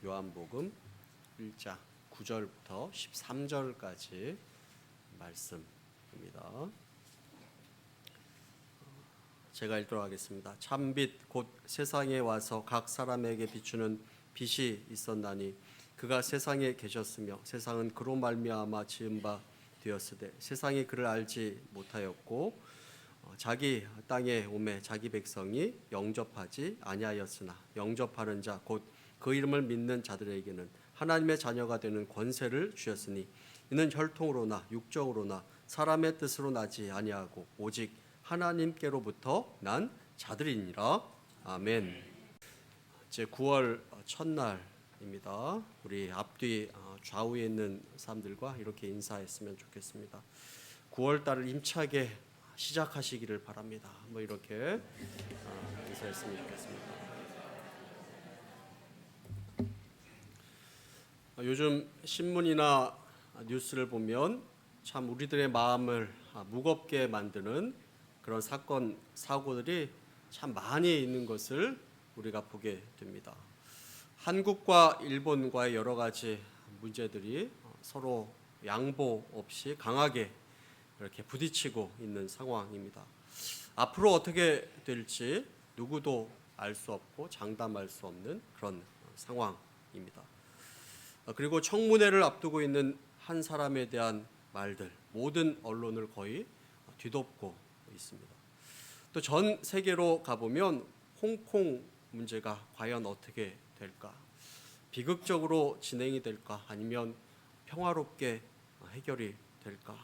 요한복음 1장 9절부터 13절까지 말씀입니다. 제가 읽도록 하겠습니다. 참빛 곧 세상에 와서 각 사람에게 비추는 빛이 있었나니 그가 세상에 계셨으며 세상은 그로 말미암아 지은 바 되었으되 세상이 그를 알지 못하였고 자기 땅에 오매 자기 백성이 영접하지 아니하였으나 영접하는 자 곧 그 이름을 믿는 자들에게는 하나님의 자녀가 되는 권세를 주셨으니 이는 혈통으로나 육정으로나 사람의 뜻으로 나지 아니하고 오직 하나님께로부터 난 자들이니라. 아멘. 이제 9월 첫날입니다. 우리 앞뒤 좌우에 있는 사람들과 이렇게 인사했으면 좋겠습니다. 9월 달을 힘차게 시작하시기를 바랍니다. 이렇게 인사했으면 좋겠습니다. 요즘 신문이나 뉴스를 보면 참 우리들의 마음을 무겁게 만드는 그런 사건, 사고들이 참 많이 있는 것을 우리가 보게 됩니다. 한국과 일본과의 여러 가지 문제들이 서로 양보 없이 강하게 이렇게 부딪히고 있는 상황입니다. 앞으로 어떻게 될지 누구도 알 수 없고 장담할 수 없는 그런 상황입니다. 그리고 청문회를 앞두고 있는 한 사람에 대한 말들, 모든 언론을 거의 뒤덮고 있습니다. 또 전 세계로 가보면 홍콩 문제가 과연 어떻게 될까? 비극적으로 진행이 될까? 아니면 평화롭게 해결이 될까?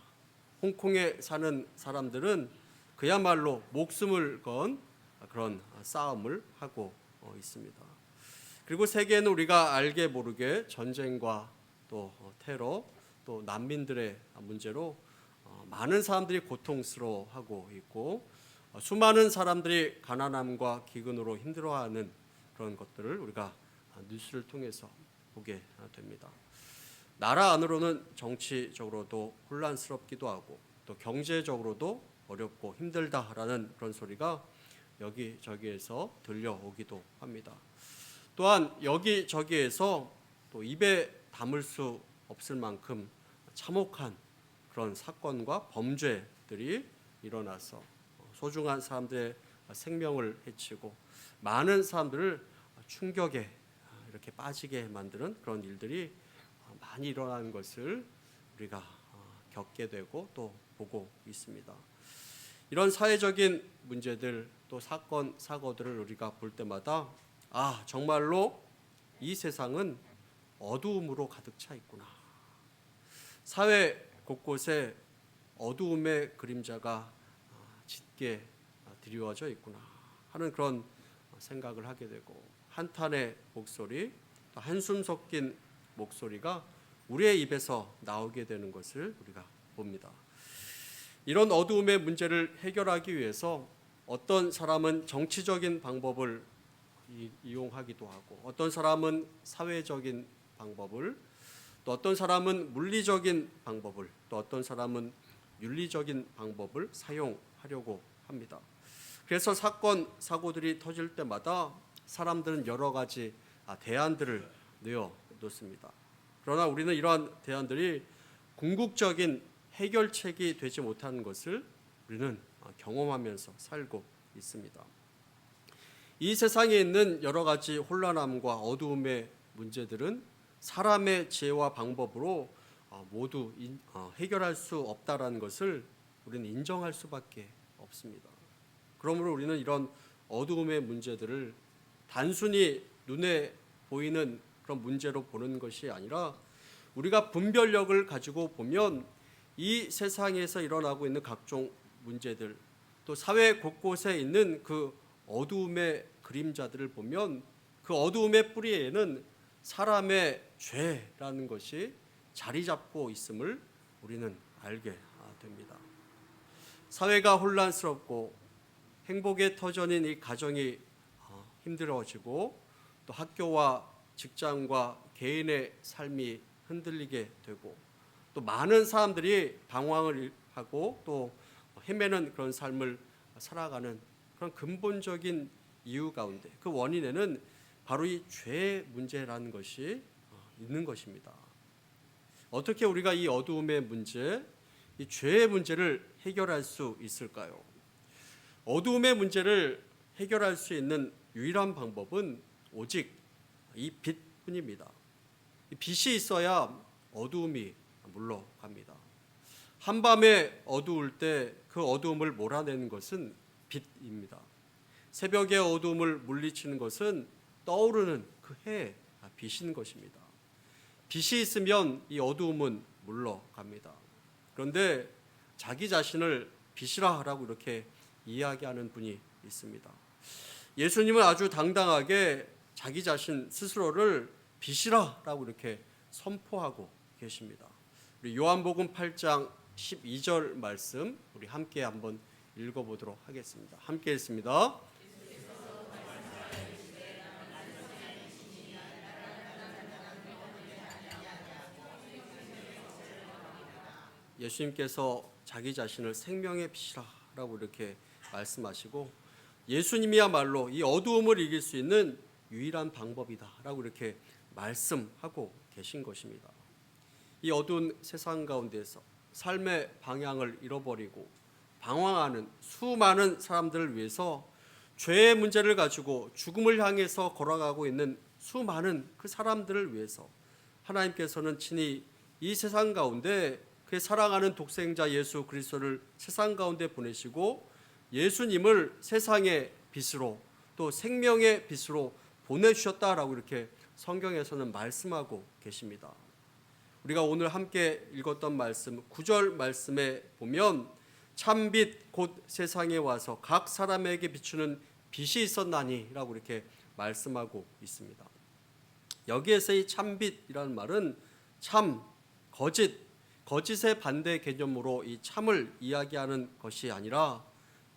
홍콩에 사는 사람들은 그야말로 목숨을 건 그런 싸움을 하고 있습니다. 그리고 세계는 우리가 알게 모르게 전쟁과 또 테러, 또 난민들의 문제로 많은 사람들이 고통스러워하고 있고 수많은 사람들이 가난함과 기근으로 힘들어하는 그런 것들을 우리가 뉴스를 통해서 보게 됩니다. 나라 안으로는 정치적으로도 혼란스럽기도 하고 또 경제적으로도 어렵고 힘들다라는 그런 소리가 여기저기에서 들려오기도 합니다. 또한 여기저기에서 또 입에 담을 수 없을 만큼 참혹한 그런 사건과 범죄들이 일어나서 소중한 사람들의 생명을 해치고 많은 사람들을 충격에 이렇게 빠지게 만드는 그런 일들이 많이 일어나는 것을 우리가 겪게 되고 또 보고 있습니다. 이런 사회적인 문제들 또 사건 사고들을 우리가 볼 때마다 정말로 이 세상은 어두움으로 가득 차 있구나. 사회 곳곳에 어두움의 그림자가 짙게 드리워져 있구나 하는 그런 생각을 하게 되고 한탄의 목소리, 또 한숨 섞인 목소리가 우리의 입에서 나오게 되는 것을 우리가 봅니다. 이런 어두움의 문제를 해결하기 위해서 어떤 사람은 정치적인 방법을 이용하기도 하고 어떤 사람은 사회적인 방법을 또 어떤 사람은 물리적인 방법을 또 어떤 사람은 윤리적인 방법을 사용하려고 합니다. 그래서 사건 사고들이 터질 때마다 사람들은 여러 가지 대안들을 내어놓습니다. 그러나 우리는 이러한 대안들이 궁극적인 해결책이 되지 못하는 것을 우리는 경험하면서 살고 있습니다. 이 세상에 있는 여러 가지 혼란함과 어두움의 문제들은 사람의 지혜와 방법으로 모두 해결할 수 없다라는 것을 우리는 인정할 수밖에 없습니다. 그러므로 우리는 이런 어두움의 문제들을 단순히 눈에 보이는 그런 문제로 보는 것이 아니라 우리가 분별력을 가지고 보면 이 세상에서 일어나고 있는 각종 문제들 또 사회 곳곳에 있는 그 어두움의 그림자들을 보면 그 어두움의 뿌리에는 사람의 죄라는 것이 자리 잡고 있음을 우리는 알게 됩니다. 사회가 혼란스럽고 행복의 터전인 이 가정이 힘들어지고 또 학교와 직장과 개인의 삶이 흔들리게 되고 또 많은 사람들이 방황을 하고 또 헤매는 그런 삶을 살아가는 그런 근본적인 이유 가운데 그 원인에는 바로 이 죄의 문제라는 것이 있는 것입니다. 어떻게 우리가 이 어두움의 문제, 이 죄의 문제를 해결할 수 있을까요? 어두움의 문제를 해결할 수 있는 유일한 방법은 오직 이 빛뿐입니다. 이 빛이 있어야 어두움이 물러갑니다. 한밤에 어두울 때 그 어두움을 몰아내는 것은 빛입니다. 새벽의 어두움을 물리치는 것은 떠오르는 그 해의 빛인 것입니다. 빛이 있으면 이 어두움은 물러갑니다. 그런데 자기 자신을 빛이라 하라고 이렇게 이야기하는 분이 있습니다. 예수님은 아주 당당하게 자기 자신 스스로를 빛이라라고 이렇게 선포하고 계십니다. 우리 요한복음 8장 12절 말씀 우리 함께 한번 읽어보도록 하겠습니다. 함께 읽습니다. 예수님께서 자기 자신을 생명의 빛이라고 이렇게 말씀하시고 예수님이야말로 이 어두움을 이길 수 있는 유일한 방법이다라고 이렇게 말씀하고 계신 것입니다. 이 어두운 세상 가운데서 삶의 방향을 잃어버리고 방황하는 수많은 사람들을 위해서 죄의 문제를 가지고 죽음을 향해서 걸어가고 있는 수많은 그 사람들을 위해서 하나님께서는 친히 이 세상 가운데 그의 사랑하는 독생자 예수 그리스도를 세상 가운데 보내시고 예수님을 세상의 빛으로 또 생명의 빛으로 보내주셨다라고 이렇게 성경에서는 말씀하고 계십니다. 우리가 오늘 함께 읽었던 말씀 9절 말씀에 보면 참빛 곧 세상에 와서 각 사람에게 비추는 빛이 있었나니 라고 이렇게 말씀하고 있습니다. 여기에서 이 참빛이라는 말은 참, 거짓의 반대 개념으로 이 참을 이야기하는 것이 아니라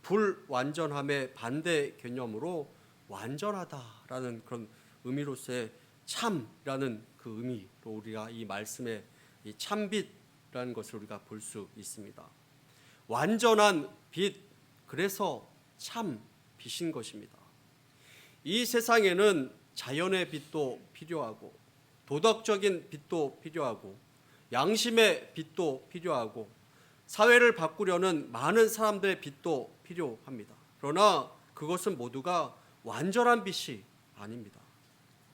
불완전함의 반대 개념으로 완전하다라는 그런 의미로서의 참이라는 그 의미로 우리가 이 말씀에 이 참빛이라는 것을 우리가 볼 수 있습니다. 완전한 빛, 그래서 참 빛인 것입니다. 이 세상에는 자연의 빛도 필요하고 도덕적인 빛도 필요하고 양심의 빛도 필요하고 사회를 바꾸려는 많은 사람들의 빛도 필요합니다. 그러나 그것은 모두가 완전한 빛이 아닙니다.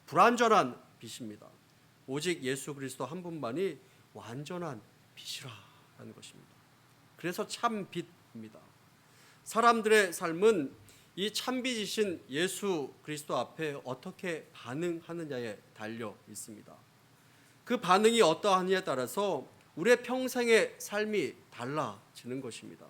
불완전한 빛입니다. 오직 예수 그리스도 한 분만이 완전한 빛이라는 것입니다. 그래서 참 빛입니다. 사람들의 삶은 이 참빛이신 예수 그리스도 앞에 어떻게 반응하느냐에 달려 있습니다. 그 반응이 어떠하느냐에 따라서 우리의 평생의 삶이 달라지는 것입니다.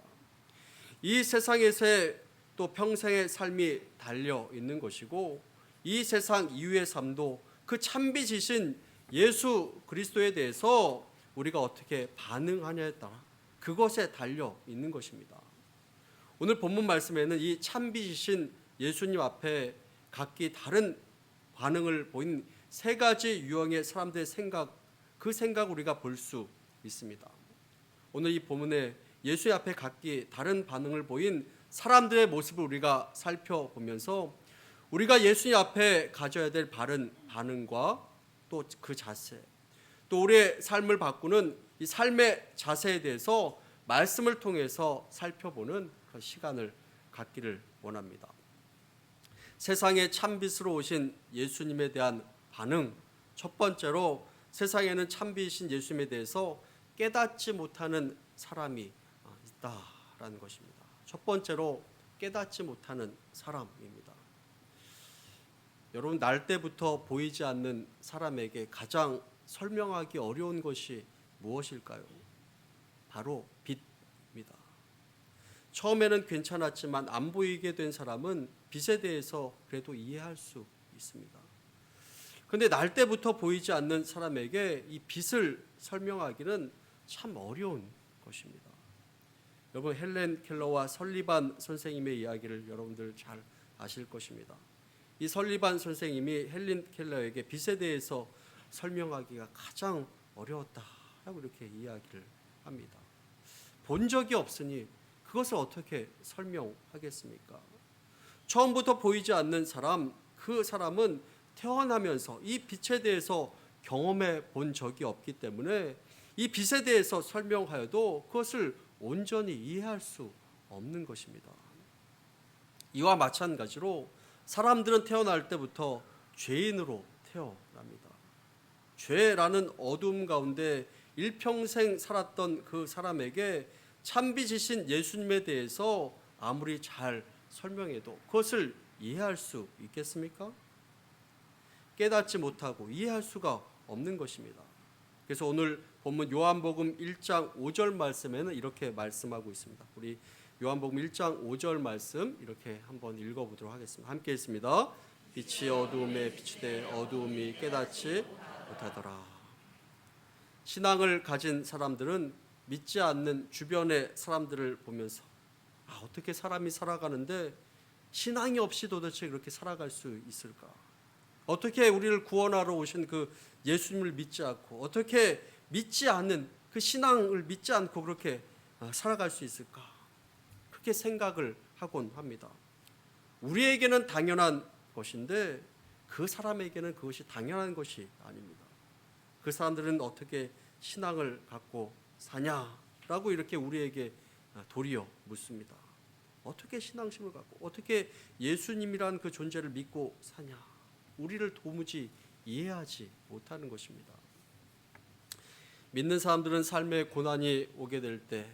이 세상에서의 또 평생의 삶이 달려 있는 것이고 이 세상 이후의 삶도 그 참빛이신 예수 그리스도에 대해서 우리가 어떻게 반응하냐에 따라 그것에 달려 있는 것입니다. 오늘 본문 말씀에는 이 참빛이신 예수님 앞에 각기 다른 반응을 보인 세 가지 유형의 사람들의 생각, 그 생각을 우리가 볼 수 있습니다. 오늘 이 본문에 예수 앞에 각기 다른 반응을 보인 사람들의 모습을 우리가 살펴보면서 우리가 예수님 앞에 가져야 될 바른 반응과 또 그 자세, 또 우리의 삶을 바꾸는 이 삶의 자세에 대해서 말씀을 통해서 살펴보는 그 시간을 갖기를 원합니다. 세상의 참빛으로 오신 예수님에 대한 반응, 첫 번째로 세상에는 참빛이신 예수님에 대해서 깨닫지 못하는 사람이 있다라는 것입니다. 첫 번째로 깨닫지 못하는 사람입니다. 여러분, 날 때부터 보이지 않는 사람에게 가장 설명하기 어려운 것이 무엇일까요? 바로 빛입니다. 처음에는 괜찮았지만 안 보이게 된 사람은 빛에 대해서 그래도 이해할 수 있습니다. 그런데 날 때부터 보이지 않는 사람에게 이 빛을 설명하기는 참 어려운 것입니다. 여러분, 헬렌 켈러와 설리반 선생님의 이야기를 여러분들 잘 아실 것입니다. 이 설리반 선생님이 헬렌 켈러에게 빛에 대해서 설명하기가 가장 어려웠다라고 이렇게 이야기를 합니다. 본 적이 없으니 그것을 어떻게 설명하겠습니까? 처음부터 보이지 않는 사람, 그 사람은 태어나면서 이 빛에 대해서 경험해 본 적이 없기 때문에 이 빛에 대해서 설명하여도 그것을 온전히 이해할 수 없는 것입니다. 이와 마찬가지로 사람들은 태어날 때부터 죄인으로 태어납니다. 죄라는 어둠 가운데 일평생 살았던 그 사람에게 참빛이신 예수님에 대해서 아무리 잘 설명해도 그것을 이해할 수 있겠습니까? 깨닫지 못하고 이해할 수가 없는 것입니다. 그래서 오늘 본문 요한복음 1장 5절 말씀에는 이렇게 말씀하고 있습니다. 우리 요한복음 1장 5절 말씀 이렇게 한번 읽어보도록 하겠습니다. 함께 읽습니다. 빛이 어두움에 비추되 어두움이 깨닫지 못하더라. 신앙을 가진 사람들은 믿지 않는 주변의 사람들을 보면서 어떻게 사람이 살아가는데 신앙이 없이 도대체 그렇게 살아갈 수 있을까? 어떻게 우리를 구원하러 오신 그 예수님을 믿지 않고 어떻게 믿지 않는 그 신앙을 믿지 않고 그렇게 살아갈 수 있을까? 그렇게 생각을 하곤 합니다. 우리에게는 당연한 것인데 그 사람에게는 그것이 당연한 것이 아닙니다. 그 사람들은 어떻게 신앙을 갖고 사냐라고 이렇게 우리에게 도리어 묻습니다. 어떻게 신앙심을 갖고 어떻게 예수님이란 그 존재를 믿고 사냐? 우리를 도무지 이해하지 못하는 것입니다. 믿는 사람들은 삶의 고난이 오게 될 때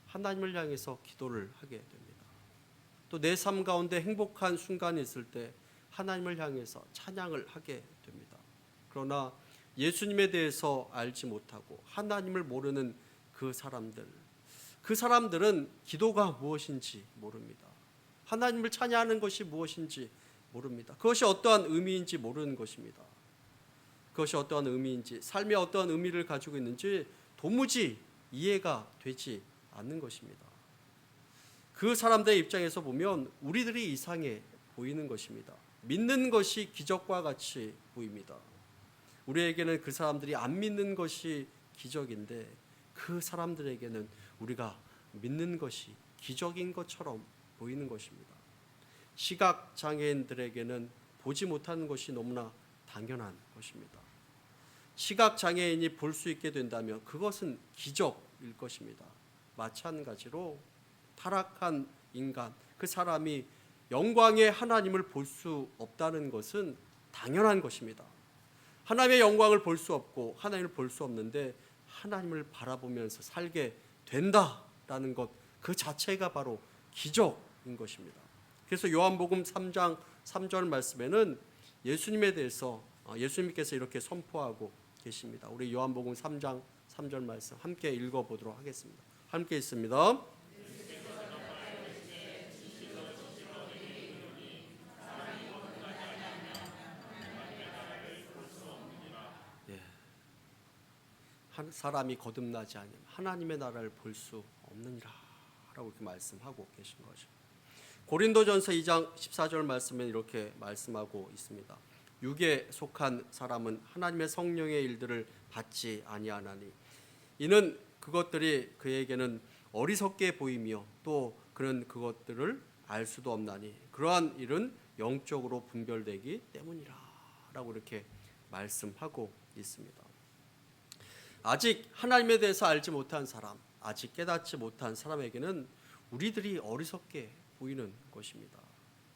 하나님을 향해서 기도를 하게 됩니다. 또 내 삶 가운데 행복한 순간이 있을 때 하나님을 향해서 찬양을 하게 됩니다. 그러나 예수님에 대해서 알지 못하고 하나님을 모르는 그 사람들은 기도가 무엇인지 모릅니다. 하나님을 찬양하는 것이 무엇인지 모릅니다. 그것이 어떠한 의미인지 모르는 것입니다. 그것이 어떠한 의미인지, 삶에 어떠한 의미를 가지고 있는지 도무지 이해가 되지 않는 것입니다. 그 사람들의 입장에서 보면 우리들이 이상해 보이는 것입니다. 믿는 것이 기적과 같이 보입니다. 우리에게는 그 사람들이 안 믿는 것이 기적인데 그 사람들에게는 우리가 믿는 것이 기적인 것처럼 보이는 것입니다. 시각장애인들에게는 보지 못하는 것이 너무나 당연한 것입니다. 시각장애인이 볼 수 있게 된다면 그것은 기적일 것입니다. 마찬가지로 타락한 인간, 그 사람이 영광의 하나님을 볼 수 없다는 것은 당연한 것입니다. 하나님의 영광을 볼 수 없고 하나님을 볼 수 없는데 하나님을 바라보면서 살게 된다라는 것, 그 자체가 바로 기적인 것입니다. 그래서 요한복음 3장 3절 말씀에는 예수님에 대해서 예수님께서 이렇게 선포하고 계십니다. 우리 요한복음 3장 3절 말씀 함께 읽어보도록 하겠습니다. 함께 있습니다. 한 사람이 거듭나지 않으면 하나님의 나라를 볼 수 없느니라 라고 이렇게 말씀하고 계신 거죠. 고린도전서 2장 14절 말씀에 이렇게 말씀하고 있습니다. 육에 속한 사람은 하나님의 성령의 일들을 받지 아니하나니 이는 그것들이 그에게는 어리석게 보이며 또 그는 그것들을 알 수도 없나니 그러한 일은 영적으로 분별되기 때문이라 라고 이렇게 말씀하고 있습니다. 아직 하나님에 대해서 알지 못한 사람, 아직 깨닫지 못한 사람에게는 우리들이 어리석게 보이는 것입니다.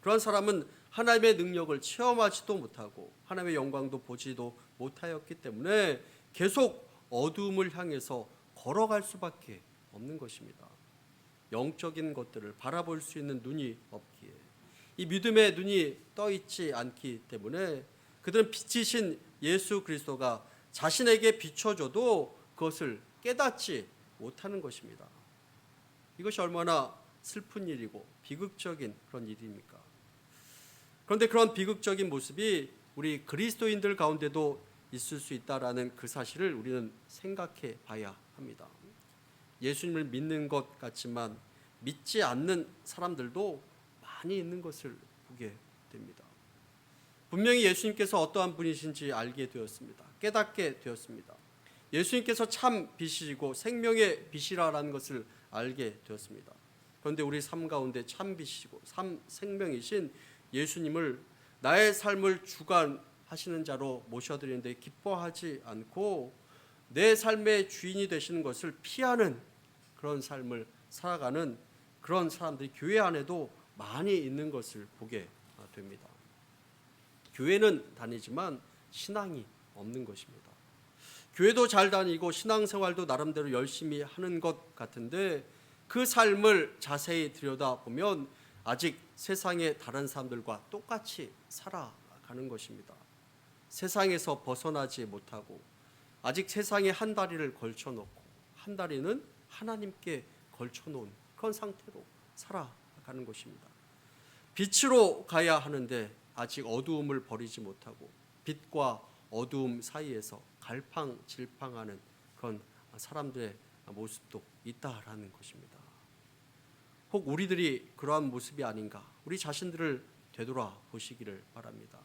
그런 사람은 하나님의 능력을 체험하지도 못하고 하나님의 영광도 보지도 못하였기 때문에 계속 어두움을 향해서 걸어갈 수밖에 없는 것입니다. 영적인 것들을 바라볼 수 있는 눈이 없기에, 이 믿음의 눈이 떠 있지 않기 때문에 그들은 빛이신 예수 그리스도가 자신에게 비춰줘도 그것을 깨닫지 못하는 것입니다. 이것이 얼마나 슬픈 일이고 비극적인 그런 일입니까? 그런데 그런 비극적인 모습이 우리 그리스도인들 가운데도 있을 수 있다라는 그 사실을 우리는 생각해 봐야 합니다. 예수님을 믿는 것 같지만 믿지 않는 사람들도 많이 있는 것을 보게 됩니다. 분명히 예수님께서 어떠한 분이신지 알게 되었습니다. 깨닫게 되었습니다. 예수님께서 참 빛이시고 생명의 빛이라는 것을 알게 되었습니다. 그런데 우리 삶 가운데 참 빛이시고 생명이신 예수님을 나의 삶을 주관하시는 하시는 자로 모셔드리는데 기뻐하지 않고 내 삶의 주인이 되시는 것을 피하는 그런 삶을 살아가는 그런 사람들이 교회 안에도 많이 있는 것을 보게 됩니다. 교회는 다니지만 신앙이 없는 것입니다. 교회도 잘 다니고 신앙생활도 나름대로 열심히 하는 것 같은데 그 삶을 자세히 들여다보면 아직 세상의 다른 사람들과 똑같이 살아가는 것입니다. 세상에서 벗어나지 못하고 아직 세상에 한 다리를 걸쳐놓고 한 다리는 하나님께 걸쳐놓은 그런 상태로 살아가는 것입니다. 빛으로 가야 하는데 아직 어두움을 버리지 못하고 빛과 어두움 사이에서 갈팡질팡하는 그런 사람들의 모습도 있다라는 것입니다. 혹 우리들이 그러한 모습이 아닌가, 우리 자신들을 되돌아보시기를 바랍니다.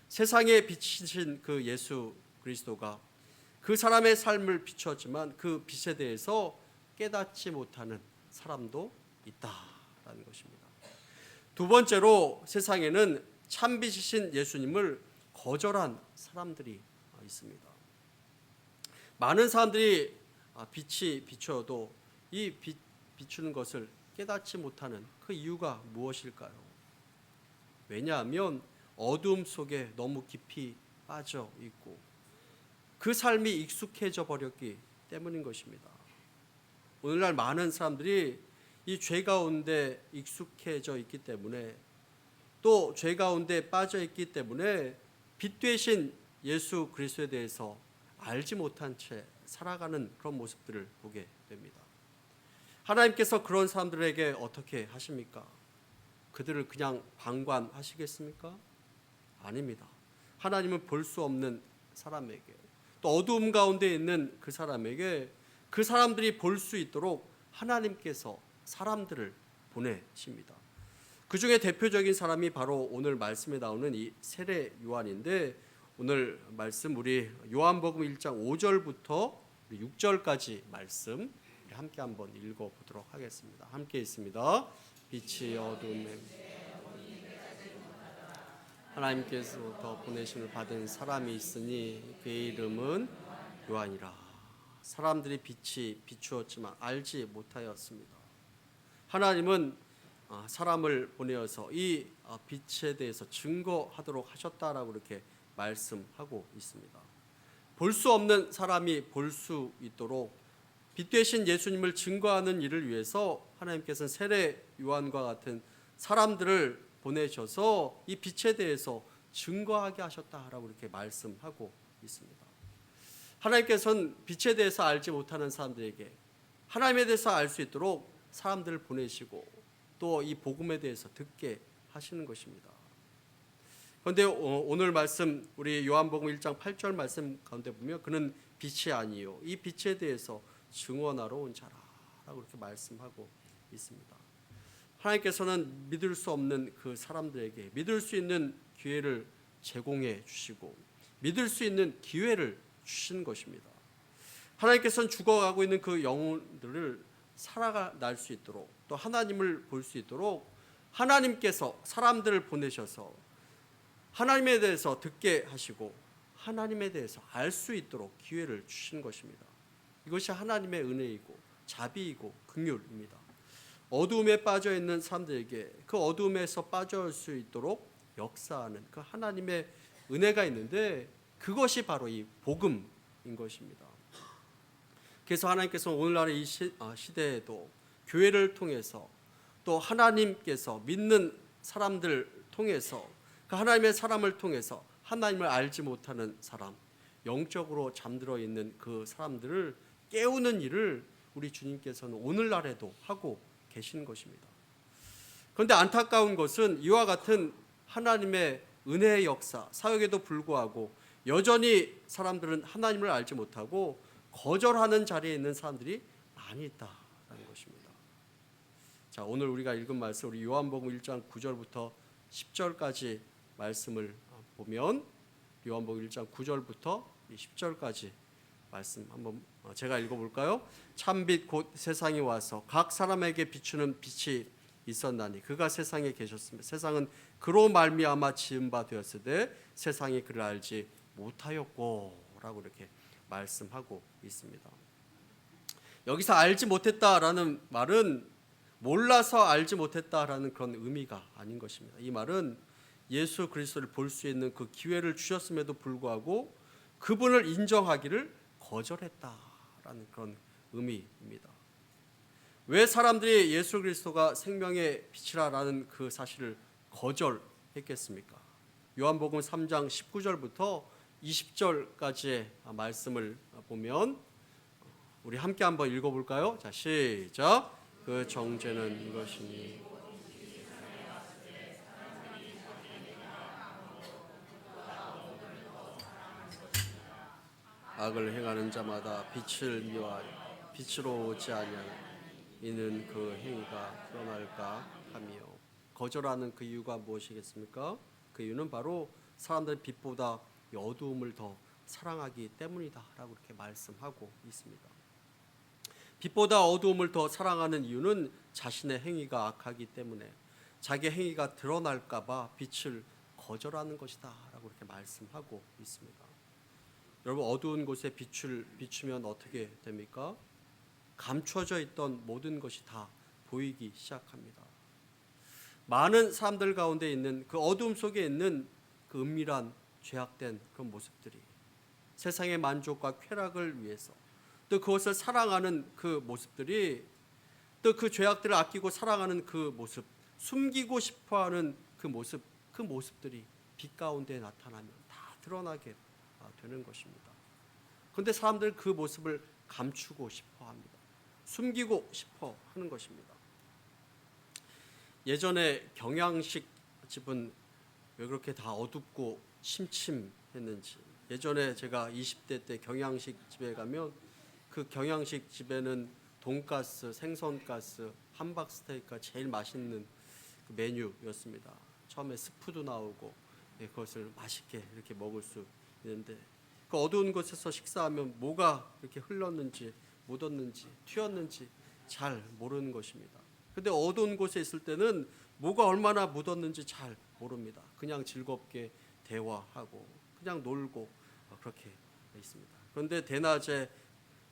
세상에 비치신 그 예수 그리스도가 그 사람의 삶을 비추었지만 그 빛에 대해서 깨닫지 못하는 사람도 있다라는 것입니다. 두 번째로 세상에는 참빛이신 예수님을 거절한 사람들이 있습니다. 많은 사람들이 빛이 비추어도 이 비추는 것을 깨닫지 못하는 그 이유가 무엇일까요? 왜냐하면 어두움 속에 너무 깊이 빠져 있고 그 삶이 익숙해져 버렸기 때문인 것입니다. 오늘날 많은 사람들이 이 죄 가운데 익숙해져 있기 때문에 또 죄 가운데 빠져 있기 때문에 빛 되신 예수 그리스도에 대해서 알지 못한 채 살아가는 그런 모습들을 보게 됩니다. 하나님께서 그런 사람들에게 어떻게 하십니까? 그들을 그냥 방관하시겠습니까? 아닙니다. 하나님은 볼 수 없는 사람에게 또 어두움 가운데 있는 그 사람에게 그 사람들이 볼 수 있도록 하나님께서 사람들을 보내십니다. 그 중에 대표적인 사람이 바로 오늘 말씀에 나오는 이 세례 요한인데 오늘 말씀 우리 요한복음 1장 5절부터 6절까지 말씀 함께 한번 읽어보도록 하겠습니다. 함께 있습니다. 빛이 어둠에 하나님께서부터 보내심을 받은 사람이 있으니 그의 이름은 요한이라. 사람들이 빛이 비추었지만 알지 못하였습니다. 하나님은 사람을 보내어서 이 빛에 대해서 증거하도록 하셨다라고 이렇게 말씀하고 있습니다. 볼 수 없는 사람이 볼 수 있도록 빛 되신 예수님을 증거하는 일을 위해서 하나님께서는 세례 요한과 같은 사람들을 보내셔서 이 빛에 대해서 증거하게 하셨다라고 이렇게 말씀하고 있습니다. 하나님께서는 빛에 대해서 알지 못하는 사람들에게 하나님에 대해서 알 수 있도록 사람들을 보내시고 또 이 복음에 대해서 듣게 하시는 것입니다. 그런데 오늘 말씀 우리 요한복음 1장 8절 말씀 가운데 보면 그는 빛이 아니요 이 빛에 대해서 증언하러 온 자라라고 이렇게 말씀하고 있습니다. 하나님께서는 믿을 수 없는 그 사람들에게 믿을 수 있는 기회를 제공해 주시고 믿을 수 있는 기회를 주신 것입니다. 하나님께서는 죽어가고 있는 그 영혼들을 살아날 수 있도록 또 하나님을 볼 수 있도록 하나님께서 사람들을 보내셔서 하나님에 대해서 듣게 하시고 하나님에 대해서 알 수 있도록 기회를 주신 것입니다. 이것이 하나님의 은혜이고 자비이고 긍휼입니다. 어두움에 빠져 있는 사람들에게 그 어두움에서 빠져올 수 있도록 역사하는 그 하나님의 은혜가 있는데 그것이 바로 이 복음인 것입니다. 그래서 하나님께서 오늘날의 이 시대에도 교회를 통해서 또 하나님께서 믿는 사람들 통해서 그 하나님의 사람을 통해서 하나님을 알지 못하는 사람, 영적으로 잠들어 있는 그 사람들을 깨우는 일을 우리 주님께서는 오늘날에도 하고 계시는 것입니다. 그런데 안타까운 것은 이와 같은 하나님의 은혜의 역사, 사역에도 불구하고 여전히 사람들은 하나님을 알지 못하고 거절하는 자리에 있는 사람들이 많이 있다는 것입니다. 자, 오늘 우리가 읽은 말씀 우리 요한복음 1장 9절부터 10절까지 말씀을 보면 요한복음 1장 9절부터 10절까지 말씀 한번 제가 읽어볼까요? 참빛 곧 세상에 와서 각 사람에게 비추는 빛이 있었나니 그가 세상에 계셨으며 세상은 그로 말미암아 지은 바 되었으되 세상이 그를 알지 못하였고라고 이렇게 말씀하고 있습니다. 여기서 알지 못했다라는 말은 몰라서 알지 못했다라는 그런 의미가 아닌 것입니다. 이 말은 예수 그리스도를 볼 수 있는 그 기회를 주셨음에도 불구하고 그분을 인정하기를 거절했다라는 그런 의미입니다. 왜 사람들이 예수 그리스도가 생명의 빛이라는 그 사실을 거절했겠습니까? 요한복음 3장 19절부터 20절까지의 말씀을 보면 우리 함께 한번 읽어볼까요? 자, 시작. 그 정죄는 이것이니 악을 행하는 자마다 빛을 미워하여 빛으로 오지 아니하는 이는 그 행위가 드러날까 하며. 거절하는 그 이유가 무엇이겠습니까? 그 이유는 바로 사람들이 빛보다 어두움을 더 사랑하기 때문이다라고 이렇게 말씀하고 있습니다. 빛보다 어두움을 더 사랑하는 이유는 자신의 행위가 악하기 때문에 자기 행위가 드러날까 봐 빛을 거절하는 것이다라고 이렇게 말씀하고 있습니다. 여러분, 어두운 곳에 빛을 비추면 어떻게 됩니까? 감춰져 있던 모든 것이 다 보이기 시작합니다. 많은 사람들 가운데 있는 그 어두움 속에 있는 그 은밀한 죄악된 그런 모습들이 세상의 만족과 쾌락을 위해서 또 그것을 사랑하는 그 모습들이 또 그 죄악들을 아끼고 사랑하는 그 모습, 숨기고 싶어하는 그 모습들이 빛 가운데 나타나면 다 드러나게 되는 것입니다. 그런데 사람들은 그 모습을 감추고 싶어합니다. 숨기고 싶어 하는 것입니다. 예전에 경양식 집은 왜 그렇게 다 어둡고 침침했는지, 예전에 제가 20대 때 경양식 집에 가면 그 경양식 집에는 돈가스, 생선가스, 함박스테이크가 제일 맛있는 그 메뉴였습니다. 처음에 스프도 나오고 그것을 맛있게 이렇게 먹을 수 있는데 그 어두운 곳에서 식사하면 뭐가 이렇게 흘렀는지 묻었는지 튀었는지 잘 모르는 것입니다. 근데 어두운 곳에 있을 때는 뭐가 얼마나 묻었는지 잘 모릅니다. 그냥 즐겁게 대화하고 그냥 놀고 그렇게 있습니다. 그런데 대낮에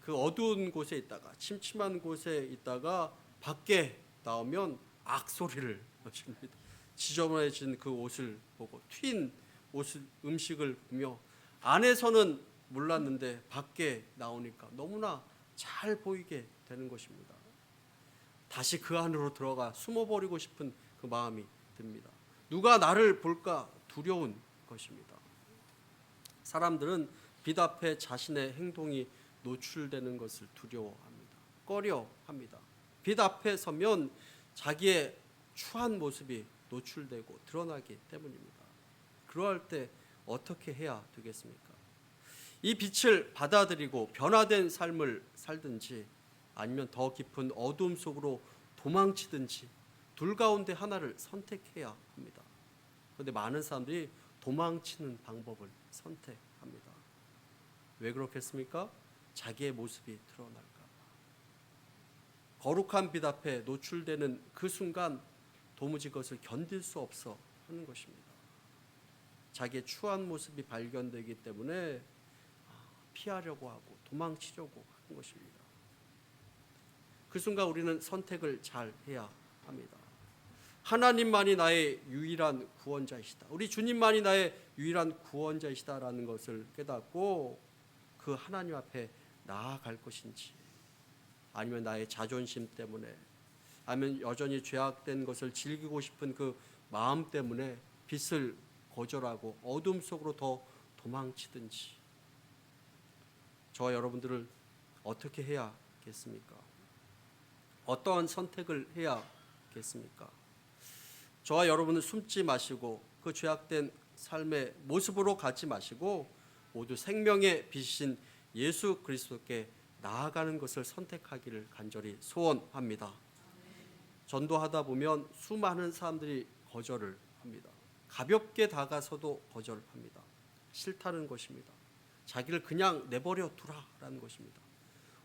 그 어두운 곳에 있다가 침침한 곳에 있다가 밖에 나오면 악소리를 칩니다. 지저분해진 그 옷을 보고 튄 옷을 음식을 보며 안에서는 몰랐는데 밖에 나오니까 너무나 잘 보이게 되는 것입니다. 다시 그 안으로 들어가 숨어버리고 싶은 그 마음이 듭니다. 누가 나를 볼까 두려운 것입니다. 사람들은 빛 앞에 자신의 행동이 노출되는 것을 두려워합니다. 꺼려합니다. 빛 앞에 서면 자기의 추한 모습이 노출되고 드러나기 때문입니다. 그럴 때 어떻게 해야 되겠습니까? 이 빛을 받아들이고 변화된 삶을 살든지 아니면 더 깊은 어두움 속으로 도망치든지 둘 가운데 하나를 선택해야 합니다. 그런데 많은 사람들이 도망치는 방법을 선택합니다. 왜 그렇겠습니까? 자기의 모습이 드러날까 봐. 거룩한 빛 앞에 노출되는 그 순간 도무지 그것을 견딜 수 없어 하는 것입니다. 자기의 추한 모습이 발견되기 때문에 피하려고 하고 도망치려고 하는 것입니다. 그 순간 우리는 선택을 잘 해야 합니다. 하나님만이 나의 유일한 구원자이시다. 우리 주님만이 나의 유일한 구원자이시다라는 것을 깨닫고 그 하나님 앞에 나아갈 것인지, 아니면 나의 자존심 때문에, 아니면 여전히 죄악된 것을 즐기고 싶은 그 마음 때문에 빛을 거절하고 어둠 속으로 더 도망치든지, 저와 여러분들을 어떻게 해야겠습니까? 어떠한 선택을 해야겠습니까? 저와 여러분은 숨지 마시고 그 죄악된 삶의 모습으로 가지 마시고 모두 생명의 빛이신 예수 그리스도께 나아가는 것을 선택하기를 간절히 소원합니다. 전도하다 보면 수많은 사람들이 거절을 합니다. 가볍게 다가서도 거절합니다. 싫다는 것입니다. 자기를 그냥 내버려 두라라는 것입니다.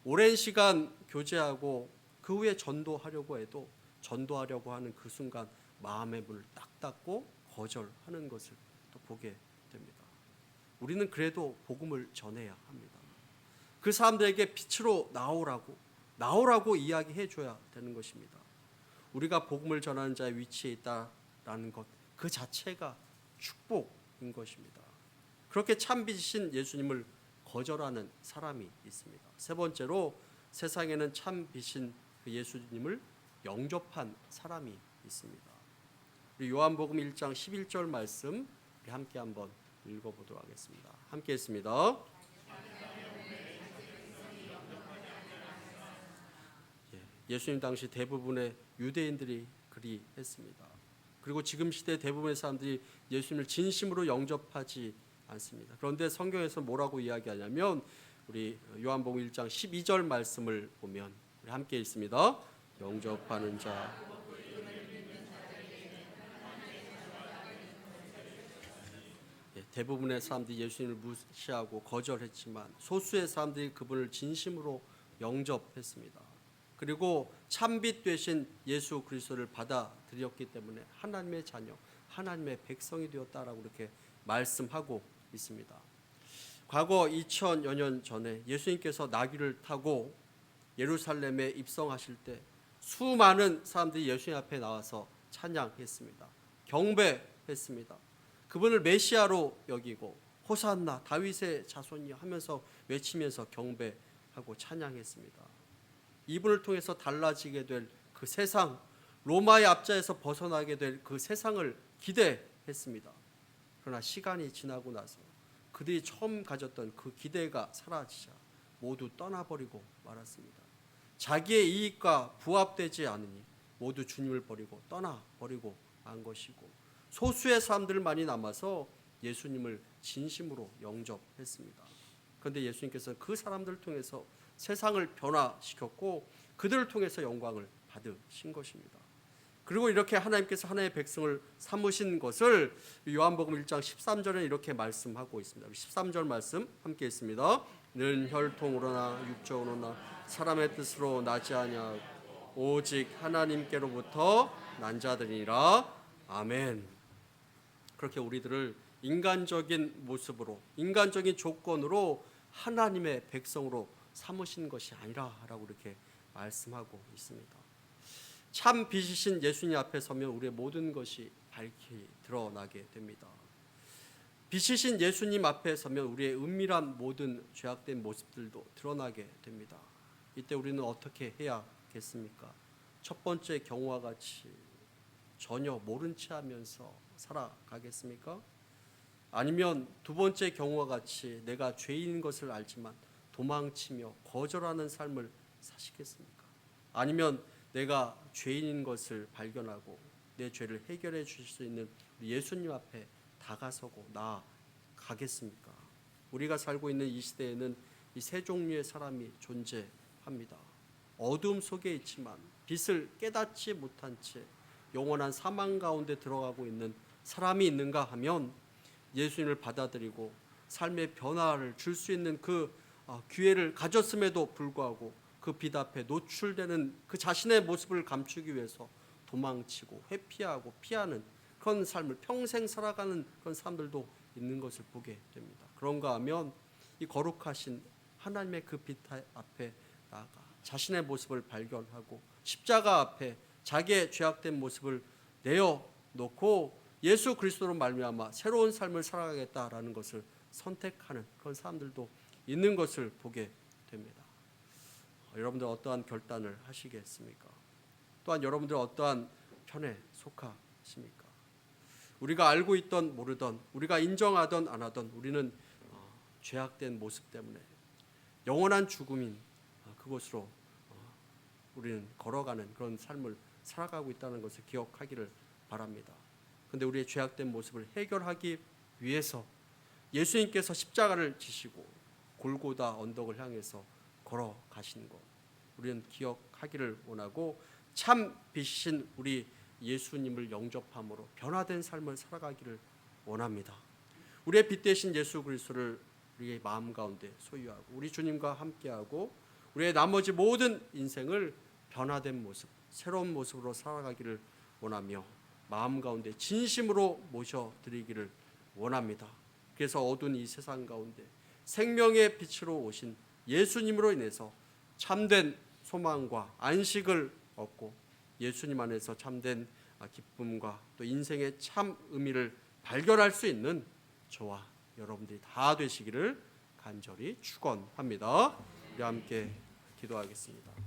오랜 시간 교제하고 그 후에 전도하려고 해도 전도하려고 하는 그 순간 마음의 문을 딱 닫고 거절하는 것을 또 보게 됩니다. 우리는 그래도 복음을 전해야 합니다. 그 사람들에게 빛으로 나오라고 이야기해 줘야 되는 것입니다. 우리가 복음을 전하는 자의 위치에 있다라는 것, 그 자체가 축복인 것입니다. 그렇게 참빛이신 예수님을 거절하는 사람이 있습니다. 세 번째로 세상에는 참빛인 그 예수님을 영접한 사람이 있습니다. 우리 요한복음 1장 11절 말씀 우리 함께 한번 읽어보도록 하겠습니다. 함께 했습니다. 예수님 당시 대부분의 유대인들이 그리했습니다. 그리고 지금 시대 대부분의 사람들이 예수님을 진심으로 영접하지 않습니다. 그런데 성경에서 뭐라고 이야기하냐면 우리 요한복음 1장 12절 말씀을 보면 우리 함께 읽습니다. 영접하는 자 대부분의 사람들이 예수님을 무시하고 거절했지만 소수의 사람들이 그분을 진심으로 영접했습니다. 그리고 참빛 되신 예수 그리스도를 받아들였기 때문에 하나님의 자녀, 하나님의 백성이 되었다라고 이렇게 말씀하고 있습니다. 과거 2000여 년 전에 예수님께서 나귀를 타고 예루살렘에 입성하실 때 수많은 사람들이 예수님 앞에 나와서 찬양했습니다. 경배했습니다. 그분을 메시아로 여기고 호산나 다윗의 자손이여 하면서 외치면서 경배하고 찬양했습니다. 이분을 통해서 달라지게 될 그 세상, 로마의 압제에서 벗어나게 될 그 세상을 기대했습니다. 그러나 시간이 지나고 나서 그들이 처음 가졌던 그 기대가 사라지자 모두 떠나버리고 말았습니다. 자기의 이익과 부합되지 않으니 모두 주님을 버리고 떠나버리고 만 것이고 소수의 사람들만이 남아서 예수님을 진심으로 영접했습니다. 그런데 예수님께서 그 사람들을 통해서 세상을 변화시켰고 그들을 통해서 영광을 받으신 것입니다. 그리고 이렇게 하나님께서 하나님의 백성을 삼으신 것을 요한복음 1장 13절에 이렇게 말씀하고 있습니다. 13절 말씀 함께 있습니다. 는 혈통으로나 육적으로나 사람의 뜻으로 나지 아니하고 오직 하나님께로부터 난 자들이라. 아멘. 그렇게 우리들을 인간적인 모습으로 인간적인 조건으로 하나님의 백성으로 삼으신 것이 아니라라고 이렇게 말씀하고 있습니다. 참 빛이신 예수님 앞에 서면 우리의 모든 것이 밝히 드러나게 됩니다. 빛이신 예수님 앞에 서면 우리의 은밀한 모든 죄악된 모습들도 드러나게 됩니다. 이때 우리는 어떻게 해야겠습니까? 첫 번째 경우와 같이 전혀 모른 채 하면서 살아가겠습니까? 아니면 두 번째 경우와 같이 내가 죄인인 것을 알지만 도망치며 거절하는 삶을 사시겠습니까? 아니면 내가 죄인인 것을 발견하고 내 죄를 해결해 주실 수 있는 예수님 앞에 다가서고 나아가겠습니까? 우리가 살고 있는 이 시대에는 이 세 종류의 사람이 존재합니다. 어둠 속에 있지만 빛을 깨닫지 못한 채 영원한 사망 가운데 들어가고 있는 사람이 있는가 하면 예수님을 받아들이고 삶의 변화를 줄 수 있는 그 기회를 가졌음에도 불구하고 그 빛 앞에 노출되는 그 자신의 모습을 감추기 위해서 도망치고 회피하고 피하는 그런 삶을 평생 살아가는 그런 사람들도 있는 것을 보게 됩니다. 그런가 하면 이 거룩하신 하나님의 그 빛 앞에 나아가 자신의 모습을 발견하고 십자가 앞에 자기의 죄악된 모습을 내어놓고 예수 그리스도로 말미암아 새로운 삶을 살아가겠다라는 것을 선택하는 그런 사람들도 있는 것을 보게 됩니다. 여러분들 어떠한 결단을 하시겠습니까? 또한 여러분들 어떠한 편에 속하십니까? 우리가 알고 있던 모르던 우리가 인정하던 안 하던 우리는 죄악된 모습 때문에 영원한 죽음인 그곳으로 우리는 걸어가는 그런 삶을 살아가고 있다는 것을 기억하기를 바랍니다. 그런데 우리의 죄악된 모습을 해결하기 위해서 예수님께서 십자가를 지시고 골고다 언덕을 향해서 걸어가신 것 우리는 기억하기를 원하고 참 빛이신 우리 예수님을 영접함으로 변화된 삶을 살아가기를 원합니다. 우리의 빛 되신 예수 그리스도를 우리의 마음 가운데 소유하고 우리 주님과 함께하고 우리의 나머지 모든 인생을 변화된 모습, 새로운 모습으로 살아가기를 원하며 마음 가운데 진심으로 모셔드리기를 원합니다. 그래서 어두운 이 세상 가운데 생명의 빛으로 오신 예수님으로 인해서 참된 소망과 안식을 얻고 예수님 안에서 참된 기쁨과 또 인생의 참 의미를 발견할 수 있는 저와 여러분들이 다 되시기를 간절히 축원합니다. 우리 함께 기도하겠습니다.